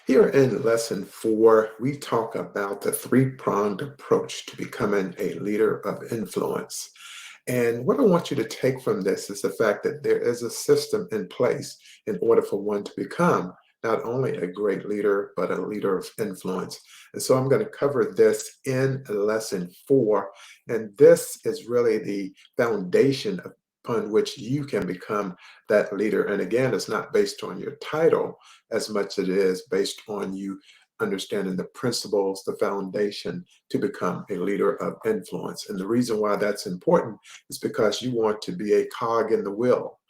Here in lesson 4, we talk about the three-pronged approach to becoming a leader of influence. And what I want you to take from this is the fact that there is a system in place in order for one to become not only a great leader, but a leader of influence. And so I'm going to cover this in lesson 4. And this is really the foundation upon which you can become that leader. And again, it's not based on your title as much as it is based on you understanding the principles, the foundation to become a leader of influence. And the reason why that's important is because you want to be a cog in the wheel.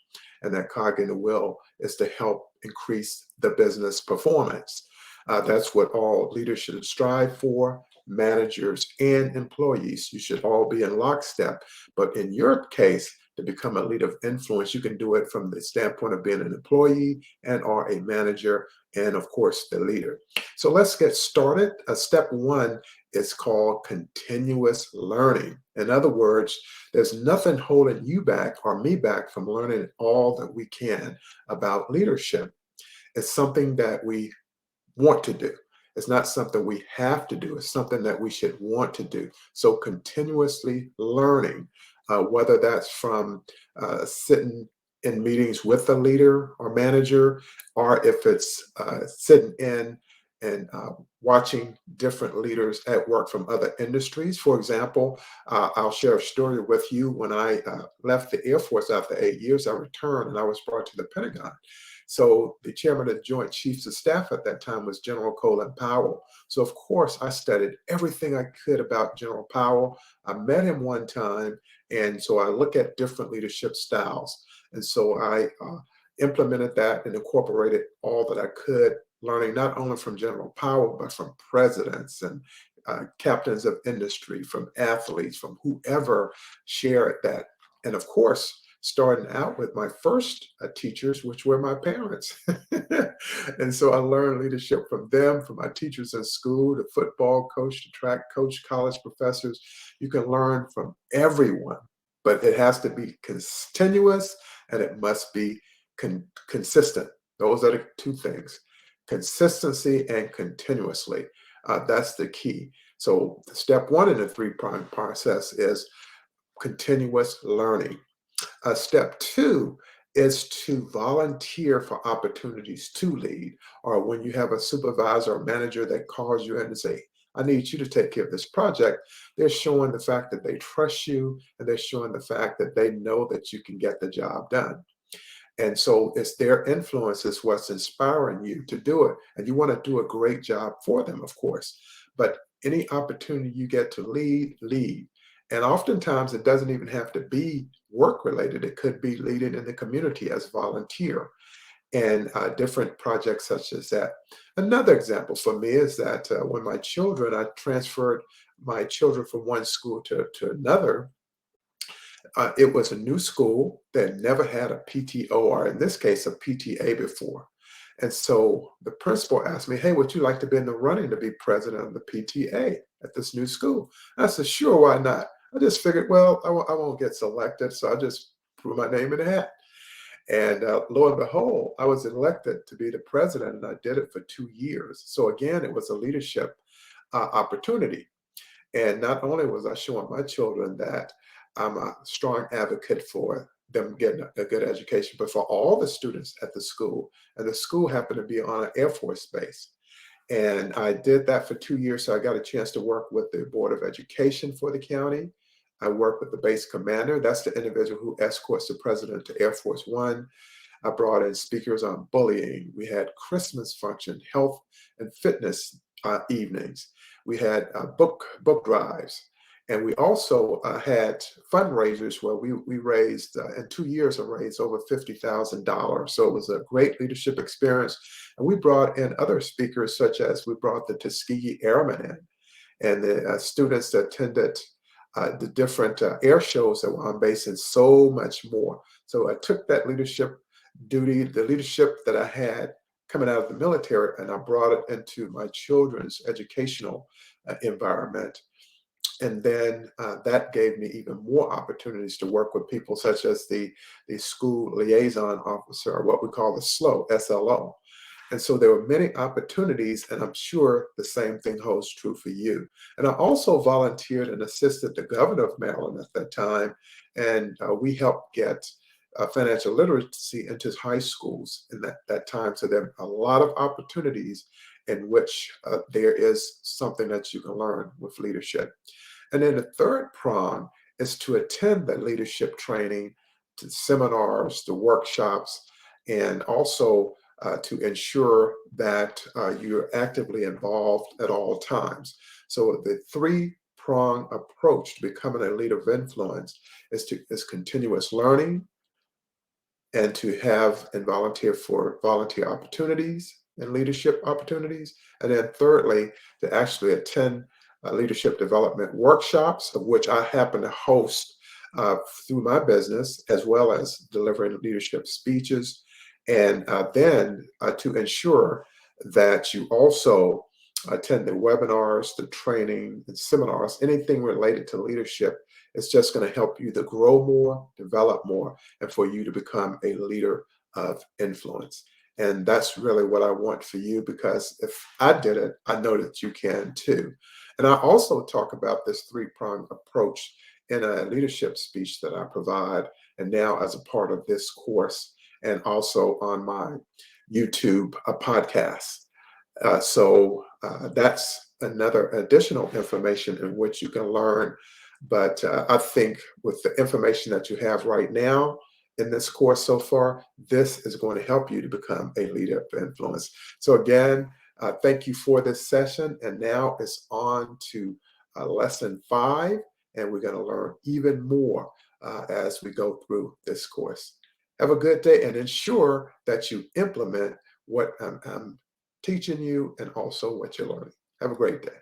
And that cog in the wheel is to help increase the business performance. That's what all leaders should strive for, managers and employees. You should all be in lockstep. But in your case, to become a leader of influence, you can do it from the standpoint of being an employee and or a manager and of course the leader. So let's get started. Step 1 is called continuous learning. In other words, there's nothing holding you back or me back from learning all that we can about leadership. It's something that we want to do. It's not something we have to do. It's something that we should want to do. So continuously learning, whether that's from sitting in meetings with a leader or manager, or if it's sitting in and watching different leaders at work from other industries. For example, I'll share a story with you. When I left the Air Force after 8 years, I returned and I was brought to the Pentagon. So the chairman of the Joint Chiefs of Staff at that time was General Colin Powell. So of course I studied everything I could about General Powell. I met him one time, and so I look at different leadership styles. And so I implemented that and incorporated all that I could, learning not only from General Powell, but from presidents and captains of industry, from athletes, from whoever shared that. And of course, starting out with my first teachers, which were my parents. And so I learned leadership from them, from my teachers in school, the football coach, the track coach, college professors. You can learn from everyone, but it has to be continuous and it must be consistent. Those are the two things: consistency and continuously. That's the key. So step 1 in the three-pronged process is continuous learning. Step 2 is to volunteer for opportunities to lead, or when you have a supervisor or manager that calls you in and say, I need you to take care of this project, they're showing the fact that they trust you, and they're showing the fact that they know that you can get the job done. And so it's their influence is what's inspiring you to do it. And you want to do a great job for them, of course. But any opportunity you get to lead, lead. And oftentimes it doesn't even have to be work related. It could be leading in the community as volunteer and different projects such as that. Another example for me is that when I transferred my children from one school to another. It was a new school that never had a PTO, or in this case, a PTA before. And so the principal asked me, hey, would you like to be in the running to be president of the PTA at this new school? I said, sure, why not? I just figured, well, I won't get selected, so I just threw my name in the hat. And lo and behold, I was elected to be the president, and I did it for 2 years. So again, it was a leadership opportunity. And not only was I showing my children that I'm a strong advocate for them getting a good education, but for all the students at the school. And the school happened to be on an Air Force base. And I did that for 2 years. So I got a chance to work with the Board of Education for the county. I worked with the base commander. That's the individual who escorts the president to Air Force One. I brought in speakers on bullying. We had Christmas function, health and fitness evenings. We had book drives. And we also had fundraisers where we raised, in 2 years, I raised over $50,000. So it was a great leadership experience. And we brought in other speakers, such as we brought the Tuskegee Airmen in, and the students that attended the different air shows that were on base, and so much more. So I took that leadership duty, the leadership that I had coming out of the military, and I brought it into my children's educational environment. And then that gave me even more opportunities to work with people such as the school liaison officer, or what we call the SLO, SLO. And so there were many opportunities, and I'm sure the same thing holds true for you. And I also volunteered and assisted the governor of Maryland at that time, and we helped get financial literacy into high schools in that time. So there are a lot of opportunities in which there is something that you can learn with leadership. And then the third prong is to attend the leadership training, to seminars, the workshops, and also to ensure that you're actively involved at all times. So the three-prong approach to becoming a leader of influence is continuous learning, and to have and volunteer for volunteer opportunities and leadership opportunities. And then thirdly, to actually attend leadership development workshops, of which I happen to host through my business, as well as delivering leadership speeches. And then to ensure that you also attend the webinars, the training, and seminars, anything related to leadership. It's just going to help you to grow more, develop more, and for you to become a leader of influence. And that's really what I want for you, because if I did it, I know that you can too. And I also talk about this three-pronged approach in a leadership speech that I provide, and now as a part of this course, and also on my YouTube podcast. That's another additional information in which you can learn. But I think with the information that you have right now in this course so far, this is going to help you to become a leader of influence. So again, thank you for this session. And now it's on to lesson 5, and we're going to learn even more as we go through this course. Have a good day, and ensure that you implement what I'm teaching you and also what you're learning. Have a great day.